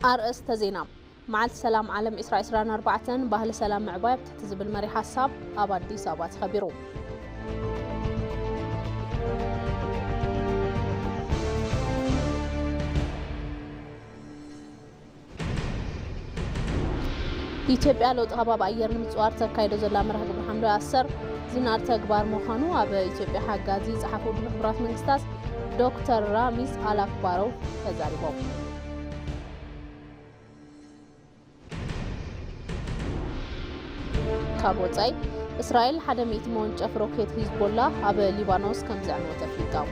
أرأس تزينام مع السلام عالم إسرائيل 24 باهل سلام معبايب تحت زبل مري حساب أبادي سابات خبيرو ኢትዮጵያ ለውጥ ሀባብ አየር ንምጽዋር ተካይዶ ዘላ መርሃ ግብረ ሐምሌ 10 ዝናር ተግባር መሆኑ ኣብ ኢትዮጵያ ሓጋዚ ጸሓፉ ብሕቡራት መንግስታት ዶክተር ራሚዝ አላክባሮው ተዛሪቦም ካብ ወጻይ እስራኤል 100 መወንጨፍ ሮኬት ሂዝቦላ ኣብ ሊባኖስ ከም ዘዕነወ ተፍሊጣው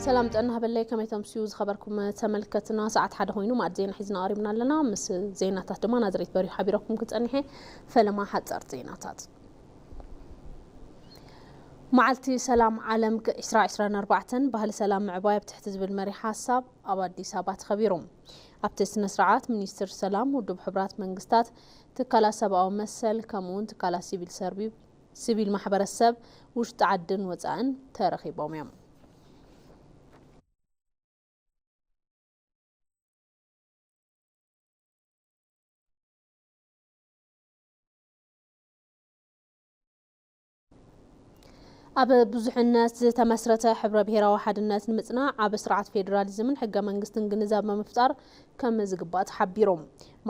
سلام طنا بلاي كما تمسيوز خبركم تملكتنا ساعات حدا هوينو ما زين حزنا قريبنا لنا مس زيناتات دما نظريت بري حبيركم كتصنيحي فلما حصر زيناتات معلتي سلام عالم اسراء 24 بهل سلام معبايب تحت زبل مري حساب ابادي سابات خبيرهم ابتسنا سرعات منيستر سلام ودب حبرات منغستات تكالا سباو مسل كمون تكالا سيفيل محبر السب وش تعدن وصان ترخيبهم يوم ኣብ ብዙሕነት ተመስረተ ሕብረ ብሄራዊ ሓድነት ንምጽናዕ ኣብ ስርዓት ፌደራሊዝምን ሕገ መንግስትን ግንዛብ መፍጣር ከም ዝግባእ ሓቢሮም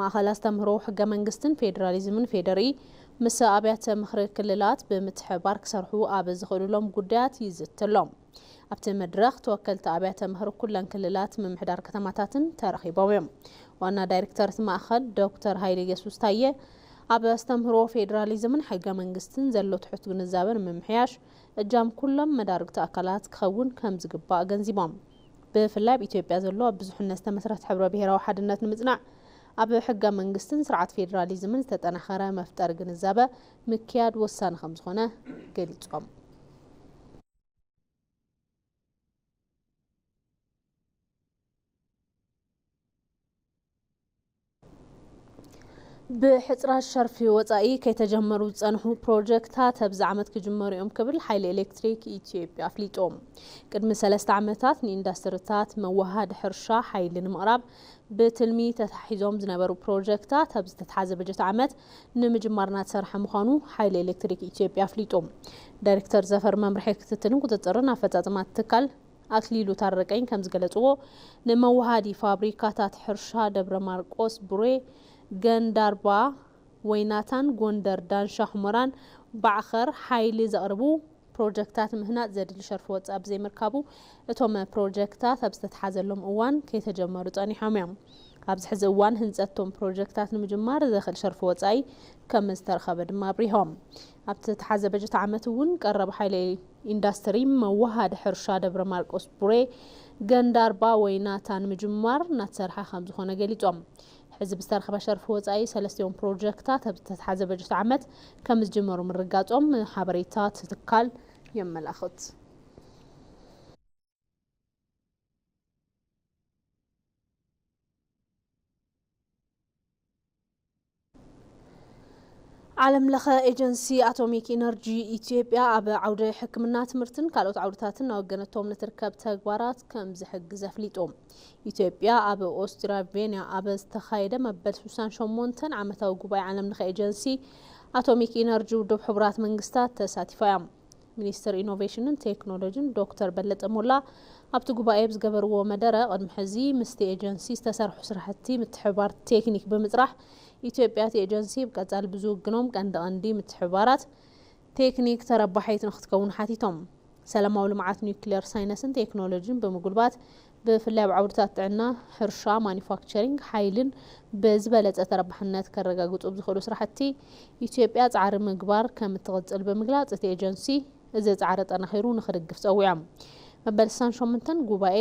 ማእኸል ኣስተምህሮ ሕገ መንግስትን ፌደራሊዝምን ፌደሪ ምስ ኣብያተ ምክሪ ክልላት ብምትሕባር ክሰርሑ ኣብ ዝኽእሉሎም ጉዳያት ይዝትሎም ኣብቲ መድረኽ ተወከልቲ ኣብያተ ምክሪ ኩለን ክልላት ምምሕዳር ከተማታትን ተረኺቦም እዮም ዋና ዳይሬክተር ማእኸል ዶክተር ሃይለ ኢየሱስ ታየ ኣብ ኣስተምህሮ ፌደራሊዝምን ሕገ መንግስትን ዘሎ ትሑት ግንዛብን ምምሕያሽ እጃም ኩሎም መዳርግቲ ኣካላት ክኸውን ከም ዝግባእ ገንዚቦም ብፍላይ ኢትዮጵያ ዘሎ ብዙሕነት ተመስረተ ሕብረ ብሄራዊ ሓድነት ንምጽናዕ ኣብ ሕገ መንግስትን ስርዓት ፌደራሊዝምን ዝተጠናኸረ መፍጠር ግንዛበ ምክያድ ወሳኒ ከም ዝኾነ ገሊጾም بحصر الشرف وصائي كي تجمروا تصنحوا بروجكتات هبز عمد كجمريهم كبل حيل إلكتريك إثيوبيا فليتهم قدم 3 عامات إندستريات موهاد حرشا حيل المقرب بتلمي تتحيزهم زنبروا بروجكتات هبز تتحاز بجت عامات نمجمرنا تسرح مخانو حيل إلكتريك إثيوبيا فليتهم دايركتور زفر ممرحي كتتنو كتتصرنا فتاتمات تكال أكليلو تارقين كمز قلتوه نموهادي فابريكاتات حرشا دبر ماركوس بري جندربا ويناتان غوندر دانشا حمران بعخر حيلي زقربو بروجكتات مهنات زاد الشرف واتساب زي مركبو اتوم بروجكتات ابستتحازلهم اوان كي تجمروا طانيحهم يوم ابز حز اوان هنزتهم بروجكتات المجمار داخل شرف واتساي كم استرخب دما بريهم ابتتحاز بجت عامتون قرب حيلي اندستري موهاد حرشا دبر ماركوس بري جندربا ويناتان مجمار ناتسرحا خمس خونه قليتهم حزب استرخب شرف وصاي 3 بروجكتات تتحاز بجت عمت كم جمروا من رقاطهم حبريتات تكال يملاخت عالم لخ ايجنسي اتوميك انرجي اثيوبيا اب عوده حكمنا تمرتن كالوت عودتاتن وغنتهم نتركب تغبارات كم زحجز فليطوم اثيوبيا اب اوستراليا اب استخايده مبل سوسان شمونتن عمتاو غباي عالم لخ ايجنسي اتوميك انرجي ودب حبرات منغستات تساتفايام ሚኒስትር ኢኖቬሽንን ቴክኖሎጂን ዶክተር በለጠ ሞላ ኣብቲ ጉባኤ ዝገበርዎ መደረ ቅድሚ ሕዚ ምስቲ ኤጀንሲ ዝተሰርሑ ስራሕቲ ምትሕባር ቴክኒክ ብምጥራሕ ኢትዮጵያ ኤጀንሲ ብቀጻል ብዙግኖም ቀንዲ ምትሕባራት ቴክኒክ ተረባሒት ንኽትከውን ሓቲቶም ሰላማዊ ልምዓት ኒውክሊየር ሳይንስን ቴክኖሎጂን ብምጉልባት ብፍላይ ብዓውድታት ጥዕና ሕርሻ ማኒፋክቸሪንግ ሓይልን በዝበለጸ ተረባሕነት ከረጋግጹ ብዝኽእሉ ስራሕቲ ኢትዮጵያ ጻዕሪ ምግባር ከም እትቕጽል ብምግላጽ እቲ ኤጀንሲ እዚ ጻዕሪ ጠናኺሩ ንኽድግፍ ጸዊዖም መበል 8 ጉባኤ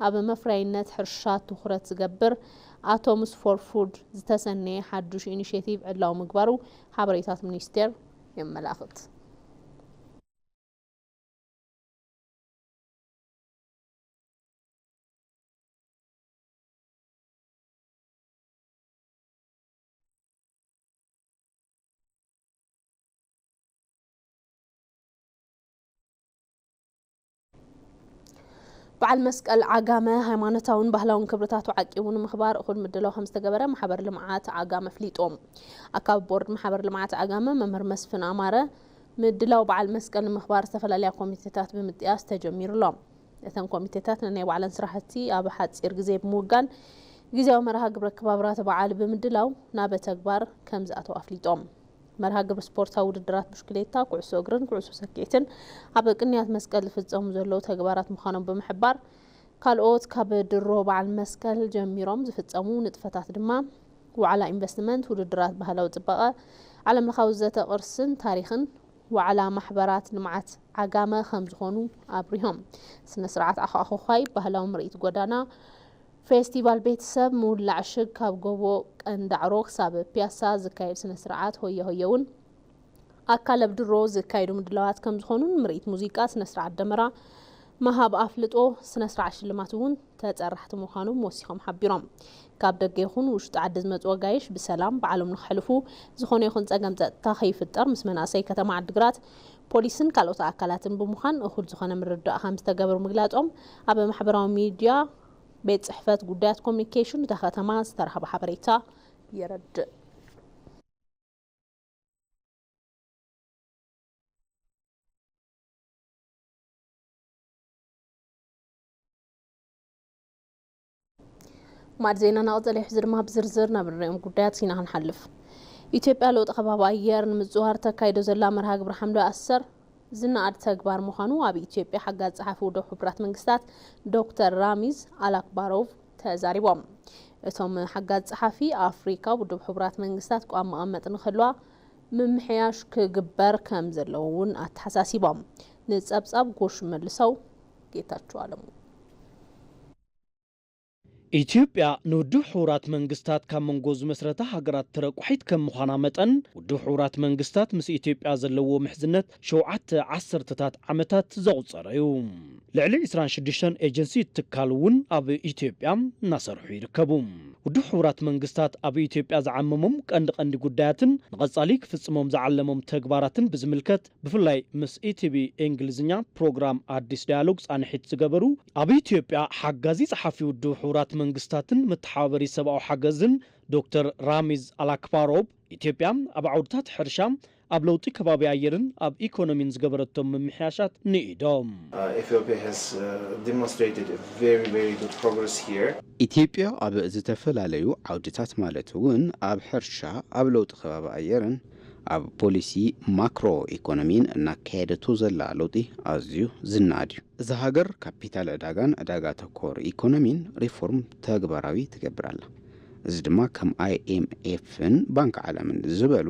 ኣብ መፍራይነት ሕርሻ ትኹረት ዝገብር አቶምስ ፎር ፉድ ዝተሰነየ ሓዱሽ ኢኒሺየቲቭ ዕላው ምግባሩ ሓበሬታት ሚኒስቴር የመላኽት بعد مسكال عجامة هيمانتاون بهلاون كبرتات وعقيون مخبار أخذ مدلو خمس تجبرة محبر لمعات عجامة فليتهم أكاب بورد محبر لمعات عجامة ممر مسفن أمارة مدلو بعد مسكال مخبار استفلا ليا كوميتيتات بمتياس تجمير لهم إثن كوميتيتات لأنه وعلى سراحتي أبحث إرجزي بموجان جزء مرها قبل كبابرات بعال بمدلو نابت أكبر كم زاتو أفليتهم مرها قبل سبورت أو الدرات بشكليتا كعسو قرن كعسو سكيتن عبد كنيات مسكال فزهم زلو تجبرات مخانم بمحبار كالوت كابد الربع المسكال جميرهم زفتزمو نتفتات دما وعلى انفستمنت والدرات بهلاو تبقى على مخاوزة قرصن تاريخن وعلى محبرات نمعات عقامة خمزخونو أبريهم سنة سرعات أخو خايب بهلاو مريت قدانا فيستيفال بيت سب مولع شق كاب قوو اندعروك سابق بياسا زكايب سنة سرعات هويون أكالب درو زكايدو مدلوات كمزخونو مريت موزيكا سنة سرعات دمرا مهاب أفلتو سنة سرعة شلماتون تتأرحت مخانو موسيخم حبيرام كاب دقيخون وشت عدز متوقعيش بسلام بعلم نخلفو زخوني يخون تأقام تخيف التر مسمنا سيكة مع الدقرات بوليسن كالو تأكلاتن بمخان أخذ زخونا من رداء خامس تقابر مقلاتهم أبا محبرام ميديا بيت صحفات قدات كوميونيكيشن دخلت ماس ترحب حبريتا يرد مع زينا نقضي يحزر ما بزرزرنا بالريم قدات سينا هنحلف إثيوبيا لو تخباب أيار نمزوهر تكايدو زلا مرها قبر حملو أسر زنا عد تكبار مخانو أبي إثيوبيا حقات صحفو دو حبرات منقستات دكتور راميز ألاكباروف تزاريبهم اتهم حقات صحفي أفريقيا ودو حبرات منقستات قوام مقامت نخلوا ممحياش كجبار كام زلون أتحساسيبهم نتسابساب قوش ملسو جيتاتشو عالمو ኢትዮጵያ ንውድብ ሕቡራት መንግስታት ካብ መንጎዝ መስረታ ሃገራት ተረቁሒት ከም ምዃና መጠን ውድብ ሕቡራት መንግስታት ምስ ኢትዮጵያ ዘለዎ ምሕዝነት 7 ዓሰርተታት ዓመታት ዘቑፀረ እዩ ልዕሊ 26 ኤጀንሲ ትካል እውን ኣብ ኢትዮጵያ እናሰርሑ ይርከቡ ውድብ ሕቡራት መንግስታት ኣብ ኢትዮጵያ ዝዓመሞም ቀንዲ ጉዳያትን ንቐጻሊ ክፍጽሞም ዝዓለሞም ተግባራትን ብዝምልከት ብፍላይ ምስ ኢቲቪ እንግሊዝኛ ፕሮግራም አዲስ ዳያሎግ ጻንሒት ዝገበሩ ኣብ ኢትዮጵያ ሓጋዚ ጸሓፊ ውድብ ሕቡራት መንግስታትን መተሓባበሪ ሰብኣዊ ሓገዝን ዶክተር ራሚዝ አላክባሮብ ኢትዮጵያ ኣብ ዓውድታት ሕርሻ ኣብ ለውጢ ከባቢ ኣየርን ኣብ ኢኮኖሚን ዝገበረቶም ምምሕያሻት ንኢዶም Ethiopia has demonstrated a very good progress here. ኢትዮጵያ ኣብ ዝተፈላለዩ ዓውድታት ማለት እውን ኣብ ሕርሻ ኣብ ለውጢ ከባቢ ኣየርን ኣብ ፖሊሲ ማክሮ ኢኮኖሚን እናካየደቱ ዘላ ለውጢ ኣዝዩ ዝናድ እዩ እዚ ሃገር ካፒታል ዕዳጋን ዕዳጋ ተኮር ኢኮኖሚን ሪፎርም ተግባራዊ ትገብራላ እዚ ድማ ከም IMFን ባንክ ዓለምን ዝበሉ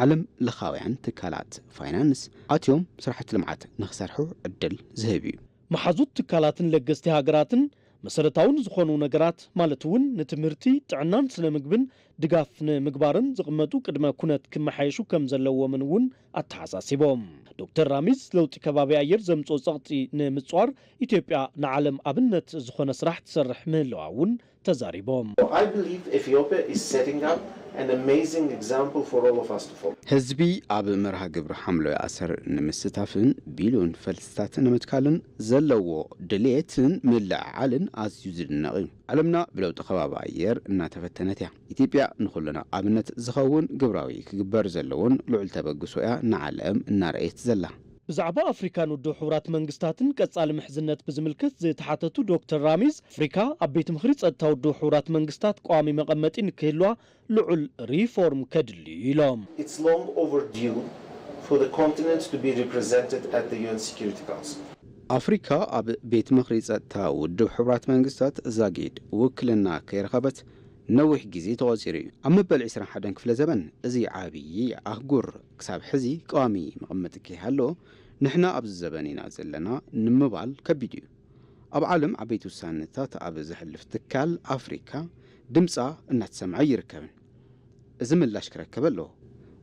ዓለም ለኻውያን ትካላት ፋይናንስ ኣትዮም ስራሕቲ ልምዓት ንኽሰርሑ ዕድል ዝህብ እዩ መሓዙት ትካላትን ለገስቲ ሃገራትን መሰረታውን ዝኾኑ ነገራት ማለት እውን ንትምህርቲ ጥዕናን ስነ ምግብን ድጋፍ ንምግባርን ዝቕመጡ ቅድመ ኩነት ክመሓየሹ ከም ዘለዎምን እውን ኣተሓሳሲቦም ዶክተር ራሚዝ ለውጢ ከባቢ ኣየር ዘምጾ ጸቕጢ ንምጽዋር ኢትዮጵያ ንዓለም ኣብነት ዝኾነ ስራሕ ትሰርሕ ምህላዋ እውን ተዛሪቦም I believe Ethiopia is setting up an amazing example for all of us to follow. ህዝቢ ኣብ መርሃ ግብሪ ሓምሎ ኣሰር ንምስታፍን ቢሉን ፈልስታትን ንምትካልን ዘለዎ ድሌትን ምልዕዓልን ኣዝዩ ዝድነቕ እዩ ዓለምና ብለውጢ ከባቢ ኣየር እናተፈተነት እያ ኢትዮጵያ ንኹልና ኣብነት ዝኸውን ግብራዊ ክግበር ዘለዎን ልዑል ተበግሶ እያ ንዓለም እናርአየት ዘላ ብዛዕባ ኣፍሪካን ውድብ ሕቡራት መንግስታትን ቀጻሊ ምሕዝነት ብዝምልከት ዝተሓተቱ ዶክተር ራሚዝ ኣፍሪካ ኣብ ቤት ምኽሪ ጸጥታ ውድብ ሕቡራት መንግስታት ቋሚ መቐመጢ ንክህልዋ ልዑል ሪፎርም ከድሊ ኢሎም It's long overdue for the continent to be represented at the UN Security Council. ኣፍሪካ ኣብ ቤት ምኽሪ ጸጥታ ውድብ ሕቡራት መንግስታት ዛጊድ ውክልና ከይረኸበት ነዊሕ ግዜ ተቆፂሩ እዩ ኣብ መበል 21 ክፍለ ዘመን እዚ ዓብይ ኣህጉር ክሳብ ሕዚ ቋሚ መቐመጢ ከይሃሎ ንሕና ኣብ ዘበን ኢና ዘለና ንምባል ከቢድ እዩ ኣብ ዓለም ዓበይቲ ውሳነታት ኣብ ዝሕልፍ ትካል ኣፍሪካ ድምፃ እናተሰምዐ ይርከብን እዚ ምላሽ ክረክብ ኣለዎ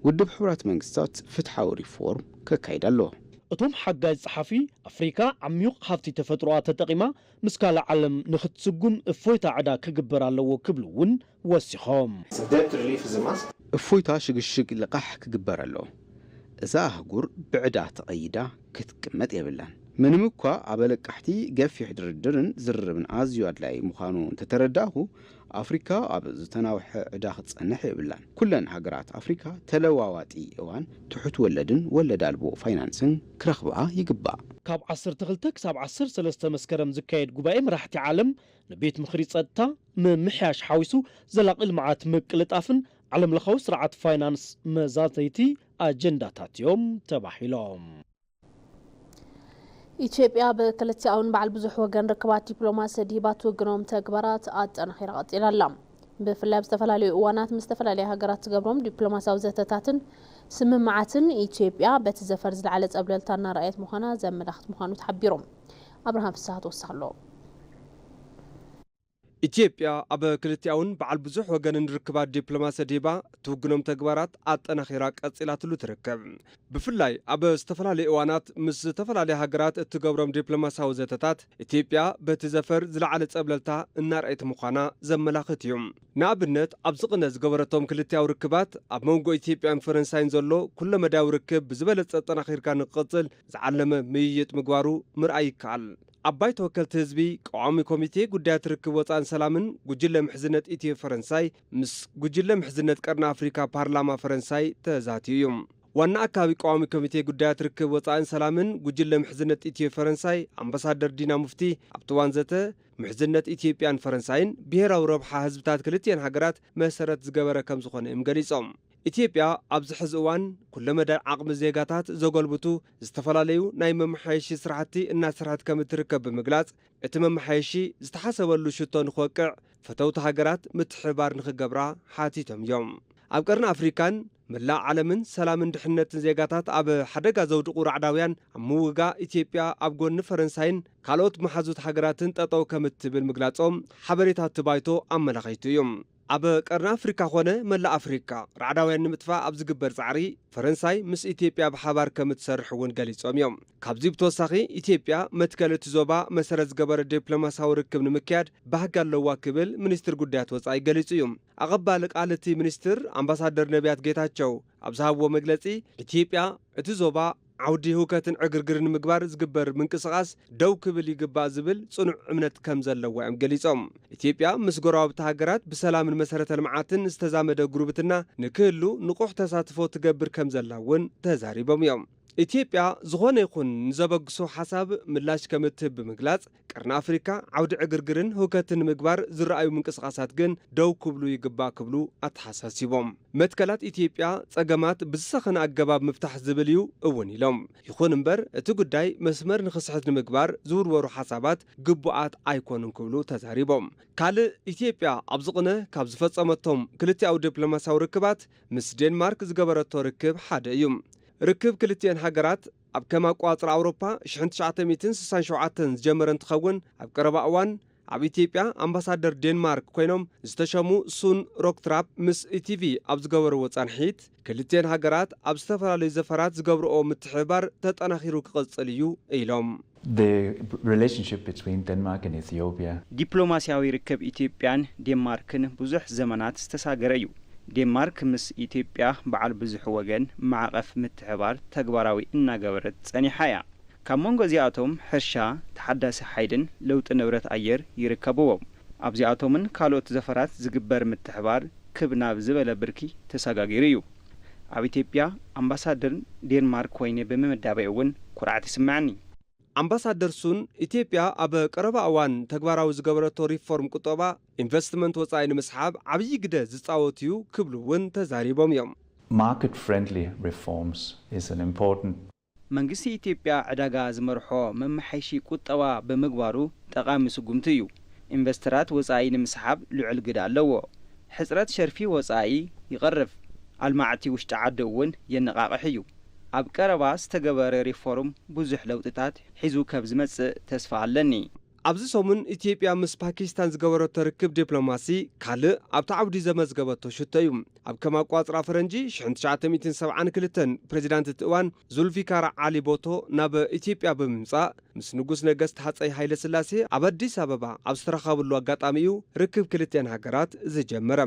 ውድብ ሕቡራት መንግስታት ፍትሓዊ ሪፎርም ከካይድ ኣለዎ እቶም ሓጋዝ ጸሓፊ ኣፍሪካ ዓሚቕ ሃብቲ ተፈጥሮኣ ተጠቂማ ምስ ካልእ ዓለም ንኽትስጉም እፎይታ ዕዳ ክግበር ኣለዎ ክብሉ እውን ወሲኾም Debt relief is a must. እፎይታ ሽግሽግ ልቓሕ ክግበር ኣለዎ እዛ ኣህጉር ብዕዳ ተቐይዳ ክትቅመጥ የብላን ምንም እኳ አበለቃሕቲ ገፊሕ ድርድርን ዝርብን ኣዝዩ ኣድላይ ምዃኑ እንተተረዳእኹ ኣፍሪካ ኣብ ዝተናውሐ ዕዳ ክትጸንሕ የብላን። ኩለን ሃገራት ኣፍሪካ ተለዋዋጢ እዋን ትሑት ወለድን ወለድ ኣልቦ ፋይናንስን ክረኽብኣ ይግባእ። ካብ 12 ክሳብ 13 መስከረም ዝካየድ ጉባኤ መራሕቲ ዓለም ንቤት ምኽሪ ጸጥታ ምምሕያሽ ሓዊሱ ዘላቒ ልምዓት ምቅልጣፍን ዓለም ለኻዊ ስርዓት ፋይናንስ መዛተይቲ ኣጀንዳታት እዮም ተባሂሎም። ኢትዮጵያ በክልቲኣውን በዓል ብዙሕ ወገን ርክባት ዲፕሎማሲ ዲባ ትውግኖም ተግባራት ኣጠናኺራ ቀጢላ ኣላ። ብፍላይ ዝተፈላለዩ እዋናት ምስ ዝተፈላለዩ ሃገራት ዝገብሮም ዲፕሎማሲያዊ ዘተታትን ስምምዓትን ኢትዮጵያ በቲ ዘፈር ዝለዓለ ፀብለልታ እናርኣየት ምዃና ዘመላኽት ምዃኑ ተሓቢሮም። ኣብርሃም ፍስሓ ተወሳኺ ኣሎ። ኢትዮጵያ ኣብ ክልቲኣውን በዓል ብዙሕ ወገንን ርክባት ዲፕሎማሲ ዲባ ትውግኖም ተግባራት ኣጠናኺራ ቀፂላትሉ ትርከብ። ብፍላይ ኣብ ዝተፈላለዩ እዋናት ምስ ዝተፈላለዩ ሃገራት እትገብሮም ዲፕሎማሲያዊ ዘተታት ኢትዮጵያ በቲ ዘፈር ዝለዓለ ፀብለልታ እናርኣየት ምዃና ዘመላኽት እዩ። ንኣብነት ኣብ ዝቕነ ዝገበረቶም ክልቲያዊ ርክባት ኣብ መንጎ ኢትዮጵያን ፈረንሳይን ዘሎ ኩለ መዳዊ ርክብ ብዝበለፀ ኣጠናኺርካ ንክቕፅል ዝዓለመ ምይይጥ ምግባሩ ምርኣይ ይከኣል። ኣባይ ተወከልቲ ህዝቢ ቀዋሚ ኮሚቴ ጉዳያት ርክብ ወፃእን ሰላምን ጉጅለ ምሕዝነት ኢትዮ ፈረንሳይ ምስ ጉጅለ ምሕዝነት ቀርኒ ኣፍሪካ ፓርላማ ፈረንሳይ ተዛትዩ እዩ። ዋና ኣካባቢ ቀዋሚ ኮሚቴ ጉዳያት ርክብ ወፃእን ሰላምን ጉጅለ ምሕዝነት ኢትዮ ፈረንሳይ ኣምባሳደር ዲና ሙፍቲ ኣብቲ እዋን ዘተ ምሕዝነት ኢትዮጵያን ፈረንሳይን ብሄራዊ ረብሓ ህዝብታት ክልቲአን ሃገራት መሰረት ዝገበረ ከም ዝኾነ እዮም ገሊፆም። ኢትዮጵያ ኣብዚ ሕዚ እዋን ኩለ መዳይ ዓቕሚ ዜጋታት ዘጎልብቱ ዝተፈላለዩ ናይ መመሓየሺ ስራሕቲ እናሰርሐት ከም እትርከብ ብምግላጽ እቲ መመሓየሺ ዝተሓሰበሉ ሽቶ ንኽወቅዕ ፈተውቲ ሃገራት ምትሕብባር ንኽገብራ ሓቲቶም እዮም። ኣብ ቀርኒ ኣፍሪካን መላእ ዓለምን ሰላምን ድሕነትን ዜጋታት ኣብ ሓደጋ ዘውድቑ ራዕዳውያን ኣብ ምውጋእ ኢትዮጵያ ኣብ ጎኒ ፈረንሳይን ካልኦት መሓዙት ሃገራትን ጠጠው ከም እትብል ምግላጾም ሓበሬታት ባይቶ ኣመላኺቱ እዮም። ኣብ ቀርኒ ኣፍሪካ ኮነ መላእ ኣፍሪካ ራዕዳውያን ንምጥፋእ ኣብ ዝግበር ጻዕሪ ፈረንሳይ ምስ ኢትዮጵያ ብሓባር ከም እትሰርሕ እውን ገሊጾም እዮም። ካብዚ ብተወሳኺ ኢትዮጵያ መትከል እቲ ዞባ መሰረት ዝገበረ ዲፕሎማሲያዊ ርክብ ንምክያድ ባህጊ ኣለዋ ክብል ሚኒስትር ጉዳያት ወፃኢ ገሊጹ እዩ። ኣቐባሊ ቃል እቲ ሚኒስትር ኣምባሳደር ነቢያት ጌታቸው ኣብ ዝሃብዎ መግለጺ ኢትዮጵያ እቲ ዞባ ዓውዲ ህውከትን ዕግርግርን ምግባር ዝግበር ምንቅስቓስ ደው ክብል ይግባእ ዝብል ጽኑዕ እምነት ከም ዘለዋ እዮም ገሊጾም። ኢትዮጵያ ምስ ጎረባብቲ ሃገራት ብሰላምን መሰረተ ልምዓትን ዝተዛመደ ጉርብትና ንክህሉ ንቑሕ ተሳትፎ ትገብር ከም ዘላ እውን ተዛሪቦም እዮም። ኢትዮጵያ ዝኾነ ይኹን ንዘበግሶ ሓሳብ ምላሽ ከም እትህብ ብምግላጽ ቀርኒ ኣፍሪካ ዓውዲ ዕግርግርን ህውከትን ምግባር ዝረኣዩ ምንቅስቓሳት ግን ደው ክብሉ ይግባእ ክብሉ ኣተሓሳሲቦም። መትከላት ኢትዮጵያ ጸገማት ብዝሰኸነ ኣገባብ ምፍታሕ ዝብል እዩ እውን ኢሎም። ይኹን እምበር እቲ ጉዳይ መስመር ንኽስሕት ንምግባር ዝውርወሩ ሓሳባት ግቡኣት ኣይኮኑን ክብሉ ተዛሪቦም። ካልእ ኢትዮጵያ ኣብ ዝቕነ ካብ ዝፈጸመቶም ክልቲኣዊ ዲፕሎማሲያዊ ርክባት ምስ ዴንማርክ ዝገበረቶ ርክብ ሓደ እዩ። ርክብ ክልቲአን ሃገራት ኣብ ከም ኣቋፅራ ኣውሮፓ 1967 ዝጀመረ እንትኸውን ኣብ ቀረባ እዋን ኣብ ኢትዮጵያ ኣምባሳደር ዴንማርክ ኮይኖም ዝተሸሙ ሱን ሮክትራፕ ምስ ኢቲቪ ኣብ ዝገበርዎ ጸንሒት ክልቲአን ሃገራት ኣብ ዝተፈላለዩ ዘፈራት ዝገብርኦ ምትሕብባር ተጠናኺሩ ክቕጽል እዩ ኢሎም። The relationship between Denmark and Ethiopia ዲፕሎማሲያዊ ርክብ ኢትዮጵያን ዴንማርክን ብዙሕ ዘመናት ዝተሳገረ እዩ። ዴንማርክ ምስ ኢትዮጵያ በዓል ብዙሕ ወገን ማዕቐፍ ምትሕባር ተግባራዊ እናገበረት ጸኒሓ እያ። ካብ መንጎ እዚኣቶም ሕርሻ፣ ተሓዳሲ ሓይልን ለውጢ ንብረት ኣየር ይርከብዎም። ኣብዚኣቶምን ካልኦት ዘፈራት ዝግበር ምትሕባር ክብ ናብ ዝበለ ብርኪ ተሰጋጊሩ እዩ። ኣብ ኢትዮጵያ ኣምባሳደር ዴንማርክ ኮይነ ብምምዳበይ እውን ኩርዓት ይስምዓኒ። ኣምባሳደር ሱን ኢትዮጵያ ኣብ ቀረባ እዋን ተግባራዊ ዝገበረቶ ሪፎርም ቁጠባ ኢንቨስትመንት ወፃኢ ንምስሓብ ዓብዪ ግደ ዝጻወት እዩ ክብሉ እውን ተዛሪቦም እዮም። market friendly reforms is an important መንግስቲ ኢትዮጵያ ዕዳጋ ዝመርሖ መመሓይሺ ቁጠባ ብምግባሩ ጠቃሚ ስጉምቲ እዩ። ኢንቨስተራት ወፃኢ ንምስሓብ ልዑል ግደ ኣለዎ። ሕፅረት ሸርፊ ወፃኢ ይቐርብ። ኣልማዕቲ ውሽጢ ዓዲ እውን የነቃቅሕ እዩ። ኣብ ቀረባ ዝተገበረ ሪፎርም ብዙሕ ለውጥታት ሒዙ ካብ ዝመጽእ ተስፋ ኣለኒ። ኣብዚ ሰሙን ኢትዮጵያ ምስ ፓኪስታን ዝገበረቶ ርክብ ዲፕሎማሲ ካልእ ኣብቲ ዓውዲ ዘመዝገበቶ ሽቶ እዩ። ኣብ ከም ኣቋፅራ ፈረንጂ 1972 ፕሬዚዳንት እቲ እዋን ዙልፊካር ዓሊ ቦቶ ናብ ኢትዮጵያ ብምምጻእ ምስ ንጉስ ነገስት ሃጸይ ሃይለ ስላሴ ኣብ አዲስ አበባ ኣብ ዝተረኻብሉ ኣጋጣሚ እዩ ርክብ ክልተን ሃገራት ዝጀመረ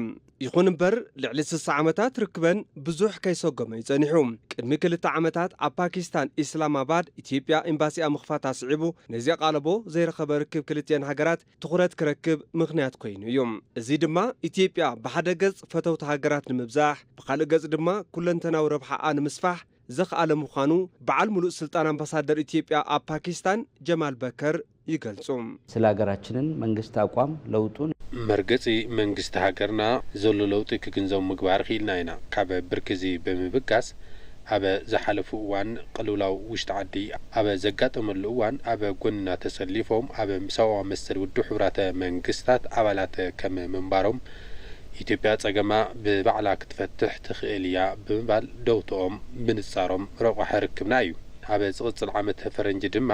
ይኹን እምበር ልዕሊ 60 ዓመታት ርክበን ብዙሕ ከይሰጎመ ይጸኒሑ ቅድሚ 2 ዓመታት ኣብ ፓኪስታን ኢስላማባድ ኢትዮጵያ ኤምባሲኣ ምኽፋት ኣስዒቡ ነዚ ቃለቦ ዘይረኸበ ርክብ ክልተን ሃገራት ትኹረት ክረክብ ምኽንያት ኮይኑ እዩ እዚ ድማ ኢትዮጵያ ብሓደ ገጽ ፈተውቲ ሃገራት ንምብዛሕ ብኻልእ ገጽ ድማ ኩለንተናዊ ረብሓኣ ንምስፋሕ ዘኽኣለ ምዃኑ በዓል ሙሉእ ስልጣን አምባሳደር ኢትዮጵያ ኣብ ፓኪስታን ጀማል በከር ይገልጹ ስለ ሀገራችንን መንግስት አቋም ለውጡን መርገጺ መንግስት ሀገርና ዘሎ ለውጥ ክግንዘብ ምግባር ኺልና ኢና ካብ ብርክዚ ብምብጋስ ኣብ ዝሓለፉ እዋን ቅልውላው ውሽጢ ዓዲ ኣብ ዘጋጠመሉ እዋን ኣብ ጎንና ተሰሊፎም ኣብ ምሳዋ መሰል ውድብ ሕብራት መንግስታት ኣባላት ከም ምንባሮም ኢትዮጵያ ጸገማ ብባዕላ ክትፈትሕ ትኽእል እያ ብምባል ደውቶኦም ብንጻሮም ረቑሕ ርክብና እዩ ኣብ ዝቕጽል ዓመት ፈረንጂ ድማ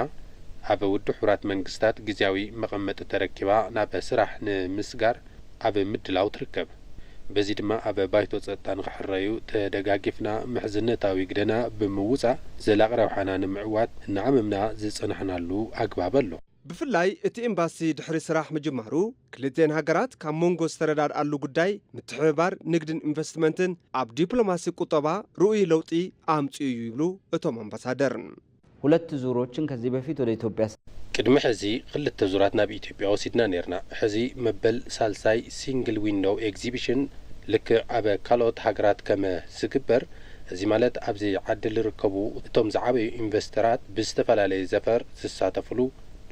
ኣብ ውድብ ሕብራት መንግስታት ጊዜያዊ መቐመጢ ተረኪባ ናብ ስራሕ ንምስጋር ኣብ ምድላው ትርከብ በዚ ድማ ኣብ ባይቶ ጸጥታ ንኽሕረዩ ተደጋጊፍና ምሕዝነታዊ ግደና ብምውጻእ ዘላቕ ረብሓና ንምዕዋት ንዓመምና ዝጸንሕናሉ ኣግባብ ኣሎ ብፍላይ እቲ ኤምባሲ ድሕሪ ስራሕ ምጅማሩ ክልተን ሃገራት ካብ ሞንጎ ዝተረዳድኣሉ ጉዳይ ምትሕብባር ንግድን ኢንቨስትመንትን ኣብ ዲፕሎማሲ ቁጠባ ርኡይ ለውጢ ኣምጽኡ እዩ ይብሉ እቶም አምባሳደር ሁለት ዙሮችን ከዚህ በፊት ወደ ኢትዮጵያ ቅድሚ ሕዚ ክልተ ዙራት ናብ ኢትዮጵያ ወሲድና ነርና ሕዚ መበል ሳልሳይ ሲንግል ዊንዶው ኤግዚቢሽን ልክ ኣብ ካልኦት ሃገራት ከም ዝግበር እዚ ማለት ኣብዚ ዓዲ ዝርከቡ እቶም ዝዓበዩ ኢንቨስተራት ብዝተፈላለየ ዘፈር ዝሳተፍሉ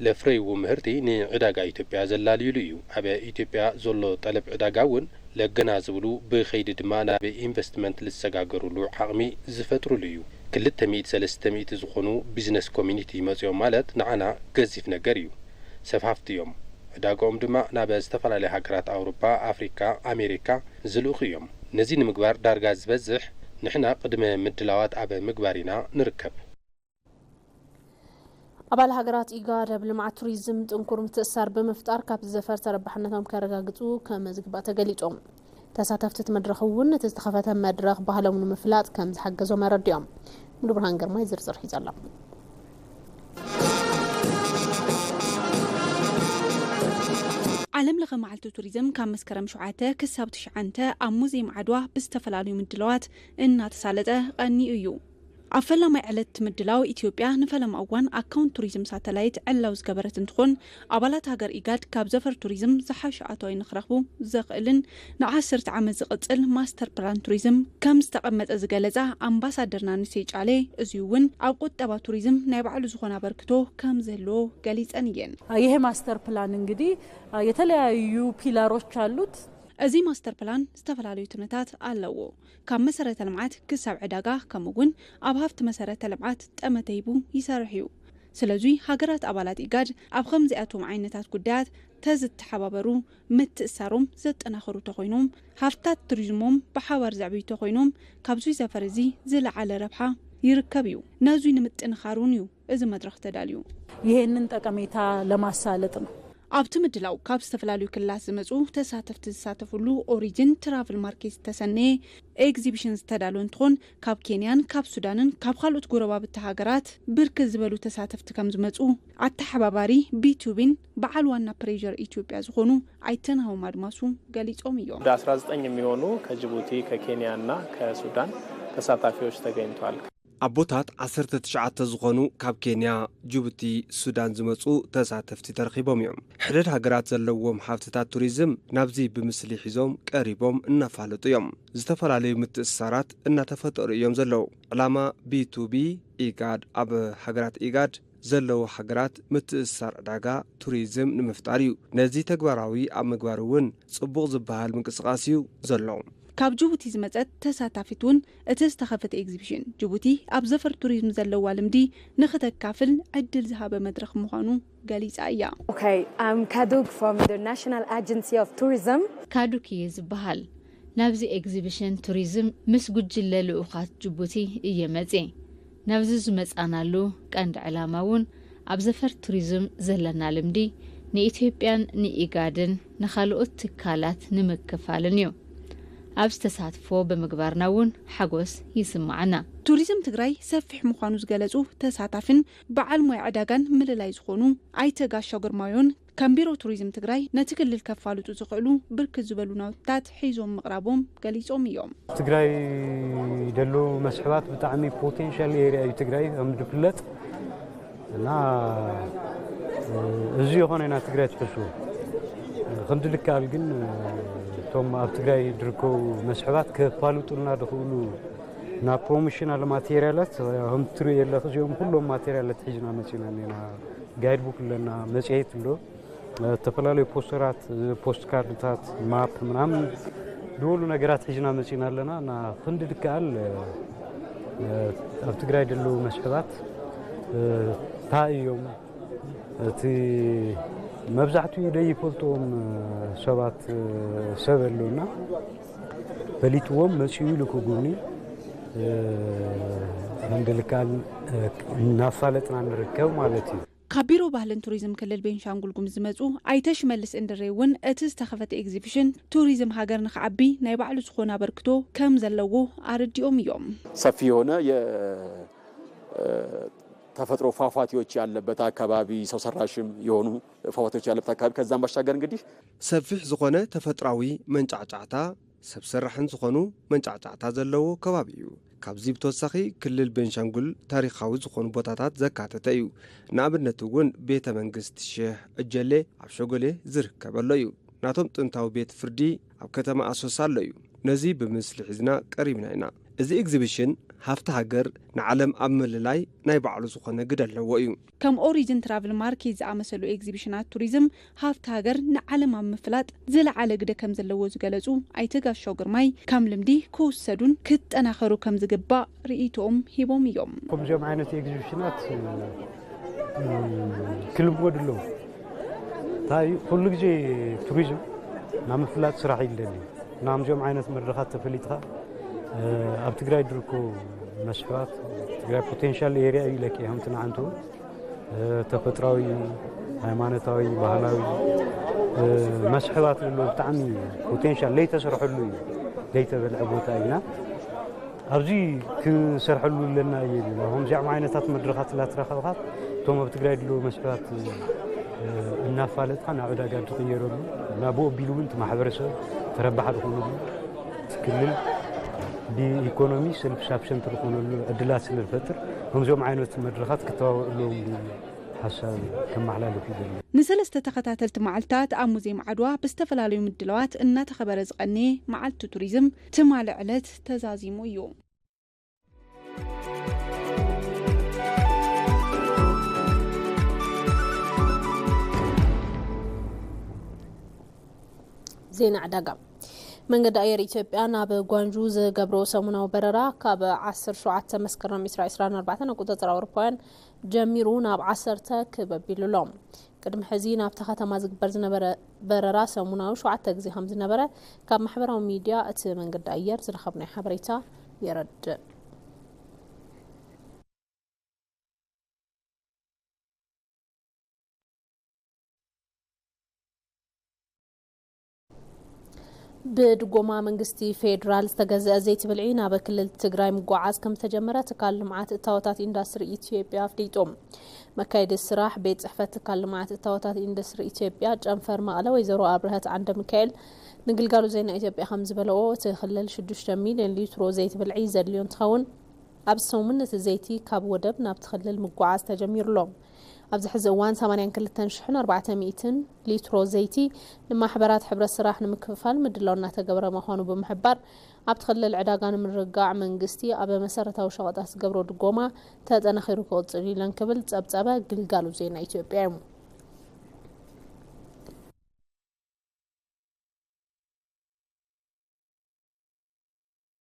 ለፍሬው ምህርቲ ንዕዳጋ ኢትዮጵያ ዘላልዩሉ እዩ ኣብ ኢትዮጵያ ዘሎ ጠለብ ዕዳጋ እውን ለገናዝብሉ ብኸይዲ ድማ ናብ ኢንቨስትመንት ዝሰጋገሩሉ ዓቕሚ ዝፈጥሩሉ እዩ 200-300 ዝኾኑ ቢዝነስ ኮሚኒቲ መጽኦም ማለት ንዓና ገዚፍ ነገር እዩ ሰፋፍቲ እዮም ዕዳጋኦም ድማ ናብ ዝተፈላለዩ ሃገራት ኣውሮፓ ኣፍሪካ ኣሜሪካ ዝልኡኹ እዮም ነዚ ንምግባር ዳርጋ ዝበዝሕ ንሕና ቅድመ ምድላዋት ኣብ ምግባሪና ንርከብ አባል ሀገራት ኢጋድ ብልማት ቱሪዝም ጥንኩር ምትእሳር በመፍጣር ካብ ዘፈር ተረባሕነቶም ከረጋግጹ ከመዝግባ ተገሊጾም ተሳተፍት መድረኽውን ተስተኸፈተ መድረኽ ባህሎም ንምፍላጥ ከም ዝሓገዞም መረድዮም ምድብርሃን ገርማይ ዝርዝር ሒዛላ ዓለም ለኸ መዓልቲ ቱሪዝም ካብ መስከረም 7 ክሳብ 9 ኣብ ሙዚየም ዓድዋ ብዝተፈላለዩ ምድላዋት እናተሳለጠ ቀኒኡ እዩ ኣብ ፈላማይ ዕለት ምድላው ኢትዮጵያ ንፈለማ እዋን ኣካውንት ቱሪዝም ሳተላይት ዕላው ዝገበረት እንትኾን ኣባላት ሃገር ኢጋድ ካብ ዘፈር ቱሪዝም ዝሓሸ ኣታዊ ንኽረኽቡ ዘኽእልን ን10 ዓመት ዝቕጽል ማስተር ፕላን ቱሪዝም ከም ዝተቐመጠ ዝገለጻ ኣምባሳደርና ንሴ ጫሌ እዚ እውን ኣብ ቁጠባ ቱሪዝም ናይ ባዕሉ ዝኾነ አበርክቶ ከም ዘለዎ ገሊጸን እየን ይሄ ማስተር ፕላን እንግዲህ የተለያዩ ፒላሮች አሉት እዚ ማስተር ፕላን ዝተፈላለዩ ትምነታት ኣለዎ ካብ መሰረተ ልምዓት ክሳብ ዕዳጋ ከምኡውን ኣብ ሃፍቲ መሰረተ ልምዓት ጠመተይቡ ይሰርሕ እዩ ስለዚ ሃገራት ኣባላት ኢጋድ ኣብ ከምዚኣቶም ዓይነታት ጉዳያት ተዝተሓባበሩ ምትእሳሮም ዘጠናኽሩ ተኾይኖም ሃፍታት ቱሪዝሞም ብሓባር ዘዕብዩ ተኾይኖም ካብዚ ዘፈር እዚ ዝለዓለ ረብሓ ይርከብ እዩ ነዚ ንምጥንኻሩን እዩ እዚ መድረኽ ተዳልዩ ይሄንን ጠቀሜታ ለማሳለጥ ነው ኣብቲ ምድላው ካብ ዝተፈላለዩ ክልላት ዝመጹ ተሳተፍቲ ዝሳተፍሉ ኦሪጅን ትራቨል ማርኬት ተሰነየ ኤግዚቢሽን ዝተዳለወ እንትኾን ካብ ኬንያን ካብ ሱዳንን ካብ ካልኦት ጎረባብቲ ሃገራት ብርክት ዝበሉ ተሳተፍቲ ከም ዝመጹ ኣተሓባባሪ ቢቱቢን በዓል ዋና ፕሬዠር ኢትዮጵያ ዝኾኑ ኣይተናሆም አድማሱ ገሊጾም እዮም 19 የሚሆኑ ከጅቡቲ ከኬንያና ከሱዳን ተሳታፊዎች ተገኝተዋል ኣቦታት 19 ዝኾኑ ካብ ኬንያ ጅቡቲ ሱዳን ዝመጹ ተሳተፍቲ ተረኺቦም እዮም ሕድድ ሃገራት ዘለዎም ሃብትታት ቱሪዝም ናብዚ ብምስሊ ሒዞም ቀሪቦም እናፋለጡ እዮም ዝተፈላለዩ ምትእስሳራት እናተፈጠሩ እዮም ዘለዉ ዕላማ ቢቱቢ ኢጋድ ኣብ ሃገራት ኢጋድ ዘለዉ ሃገራት ምትእስሳር ዕዳጋ ቱሪዝም ንምፍጣር እዩ ነዚ ተግባራዊ ኣብ ምግባር እውን ጽቡቕ ዝበሃል ምንቅስቓስ እዩ ዘሎ ካብ ጅቡቲ ዝመጸት ተሳታፊቱን እቲ ዝተኸፈተ ኤግዚቢሽን ጅቡቲ ኣብ ዘፈር ቱሪዝም ዘለዋ ልምዲ ንኽተካፍል ዕድል ዝሃበ መድረኽ ምዃኑ ገሊጻ እያ Okay, I'm Kaduk from the National Agency of Tourism. ካዱክ ዝበሃል ናብዚ ኤግዚቢሽን ቱሪዝም ምስ ጉጅለ ልኡኻት ጅቡቲ እየ መጽ ናብዚ ዝመጻናሉ ቀንዲ ዕላማ እውን ኣብ ዘፈር ቱሪዝም ዘለና ልምዲ ንኢትዮጵያን ንኢጋድን ንኻልኦት ትካላት ንምክፋልን እዩ أبز تساتفو بمقبارنا ون حقوس يسمعنا ቱሪዝም ትግራይ ሰፊሕ ምዃኑ ዝገለጹ ተሳታፍን በዓል ሞያ ዕዳጋን ምልላይ ዝኾኑ ኣይተጋሻው ግርማዮን ከም ቢሮ ቱሪዝም ትግራይ ነቲ ክልል ከፋልጡ ዝኽእሉ ብርክት ዝበሉ ናውትታት ሒዞም ምቕራቦም ገሊጾም እዮም ትግራይ ደሎ መስሕባት ብጣዕሚ ፖቴንሻል ኤሪያ እዩ ትግራይ ከም ዝፍለጥ እና እዚ የሆነና ትግራይ ትሕሱ ከም ዝልካል ግን ቶም ኣብ ትግራይ ዝርከቡ መስሕባት ከፋልጡና ዝኽእሉ نا بروموشنال ماتيريالات هم تري يلا خزيهم كلهم ماتيريالات حجنا مثلا لنا جايد بوك لنا مزيت له تفلالي بوسترات بوست كاردات ماب منام دولو نجارات حجنا مثلا لنا نا خند دكال أبتقرأ دلو مسحبات تايوم تي مبزعتو يدي فلتهم سبات سبلونا بليتوهم مسيولو كوجوني هندلكال نافالتنا نركب مالتي كبير ባህልን ቱሪዝም ክልል ቤንሻንጉል ጉሙዝ ዝመጹ ኣይተሽ መልስ እንደረይውን እቲ ዝተኸፈተ ኤግዚቢሽን ቱሪዝም ሀገር ንኽዓቢ ናይ ባዕሉ ዝኾነ አበርክቶ ከም ዘለዎ አርዲኦም እዮም ሰፊ የሆነ ተፈጥሮ ፏፏቴዎች ያለበት አካባቢ ሰው ሰራሽም የሆኑ ፏፏቴዎች ያለበት አካባቢ ከዛም ባሻገር እንግዲህ ሰፊሕ ዝኾነ ተፈጥራዊ መንጫጫዕታ ሰብ ሰራሕን ዝኾኑ መንጫጫዕታ ዘለዎ ከባቢ እዩ ካብዚ ብተወሳኺ ክልል ቤንሻንጉል ታሪኻዊ ዝኾኑ ቦታታት ዘካተተ እዩ ንኣብነት እውን ቤተ መንግስቲ ሼህ እጀሌ ኣብ ሸጎሌ ዝርከበሎ እዩ ናቶም ጥንታዊ ቤት ፍርዲ ኣብ ከተማ ኣሶሳ ኣሎ እዩ ነዚ ብምስሊ ሒዝና ቀሪብና ኢና እዚ ኤግዚቢሽን ሃፍቲ ሃገር ንዓለም ኣብ ምልላይ ናይ ባዕሉ ዝኾነ ግደ ኣለዎ እዩ ከም ኦሪጅን ትራቭል ማርኬት ዝኣመሰሉ ኤግዚቢሽናት ቱሪዝም ሃፍቲ ሃገር ንዓለም ኣብ ምፍላጥ ዝለዓለ ግደ ከም ዘለዎ ዝገለጹ ኣይተጋሻው ግርማይ ከም ልምዲ ክውሰዱን ክጠናኸሩ ከም ዝግባእ ርእይቶኦም ሂቦም እዮም ከምዚኦም ዓይነት ኤግዚቢሽናት ክልመድሎም ታይ ኩሉ ግዜ ቱሪዝም ናብ ምፍላጥ ስራሕ ይደሊ ናምዚኦም ዓይነት መድረኻት ተፈሊጥኻ ኣብ ትግራይ ድርኮ መስሕባት ትግራይ ፖቴንሻል ኤሪያ እዩ ለኪ ከም ትናንቱ ተፈጥራዊ ሃይማኖታዊ ባህላዊ መስሕባት ሎ ብጣዕሚ ፖቴንሻል ለይተሰርሐሉ እዩ ለይተበልዐ ቦታ ኢና ኣብዚ ክሰርሐሉ ለና እዩ ከምዚኦም ዓይነታት መድረኻት ላትረኸብካ እቶም ኣብ ትግራይ ድሎ መስሕባት እናፋለጥካ ናብ ዕዳጋ ትቕየረሉ ናብኡ ኣቢሉ እውን እቲ ማሕበረሰብ ተረባሓ ዝኾኑሉ ትክልል بإيكونومي سلف سابسن تركون الدلات سلفتر هم زوم عينوت مدرخات كتاو لهم حساب كم على في ذلك نسلسته تخطاتلت معلتات ام موزيم عدوا باستفلالو مدلوات ان تخبر زقني معلت توريزم تمال علت تزازيمو يوم زين عداقة من قد أير إثيوبيا ناب غوانجو زغبرو سموناو بررا كاب 17 مسكرم إسرائيل 4 نقطة أوروبيان جميرو ناب 10 كببيلولوم قدم حزين ناب تختما زغبر زنبره بررا سموناو 7 غزي 5 نبره كاب محبراو ميديا ات من قد أير زرخبنا حبريتا يرد بدقوما منغستي فيدرال استغزا زيت بلعينا بكلل تግራይ مغعاز كم تجمره تكالمعات التاوتات اندستري ኢትዮጵያ ፍሊጦም መካይድ ስራሕ ቤት ጽሕፈት ተካልማዓት التاوتات اندستري ኢትዮጵያ ጨንፈር ማዕለ ወይዘሮ አብርሃት አንደ ሚካኤል ንግልጋሉ ዜና ኢትዮጵያ ከም ዝበለኦ ተخلل 6 ሚሊዮን ሊትሮ ዘይት ብልዒ ዘድልዮን ተኸውን ኣብ ሰሙነት ዘይቲ ካብ ወደብ ናብ ተخلل مغعاز ተጀሚሩሎም ኣብዚ ሕዚ እዋን 82,400 ሊትሮ ዘይቲ ንማሕበራት ሕብረት ስራሕ ንምክፍፋል ምድላውና ተገብረ ምዃኑ ብምሕባር ኣብ ተخلل ዕዳጋ ንምርጋዕ መንግስቲ ኣብ መሰረታዊ ሸቐጣት ዝገብሮ ድጎማ ተጠናኺሩ ክቕፅል ኢለን ክብል ጸብጸበ ግልጋሉ ዜና ኢትዮጵያ እዩ